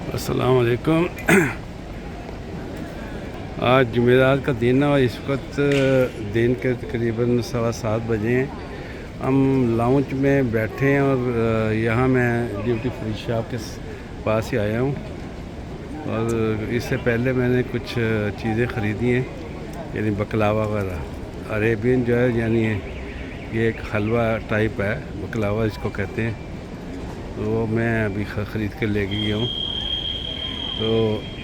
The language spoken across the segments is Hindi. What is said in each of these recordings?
अस्सलाम वालेकुम। आज जुमेरात का दिन है और इस वक्त दिन के तकरीबन 7:15 बजे हैं। हम लाउंज में बैठे हैं और यहाँ मैं ड्यूटी फ्री शॉप के पास ही आया हूँ। और इससे पहले मैंने कुछ चीज़ें ख़रीदी हैं, यानी बकलावा वगैरह। अरेबियन जो है यानी ये एक हलवा टाइप है, बकलावा इसको कहते हैं। तो वो मैं अभी ख़रीद कर ले गया हूँ। तो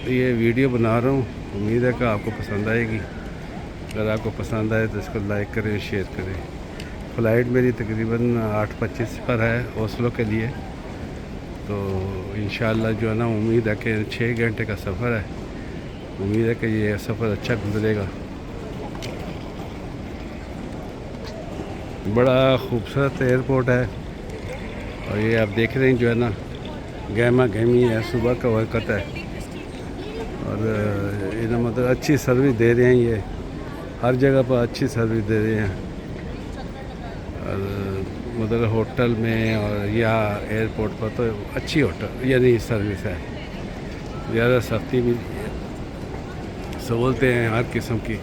ये वीडियो बना रहा हूँ, उम्मीद है कि आपको पसंद आएगी। अगर आपको पसंद आए तो इसको लाइक करें, शेयर करें। फ़्लाइट मेरी तकरीबन 8:25 पर है ओस्लो के लिए। तो इंशाल्लाह जो है ना, उम्मीद है कि 6 घंटे का सफ़र है। उम्मीद है कि ये सफ़र अच्छा गुजरेगा। बड़ा खूबसूरत एयरपोर्ट है और ये आप देख रहे हैं जो है ना, गहमा गहमी है, सुबह का वक़्त है और इन्हें मतलब अच्छी सर्विस दे रहे हैं। ये हर जगह पर अच्छी सर्विस दे रहे हैं और मतलब होटल में और या एयरपोर्ट पर तो अच्छी होटल यानी सर्विस है। ज़्यादा सख्ती भी सहूलतें हैं हर किस्म की।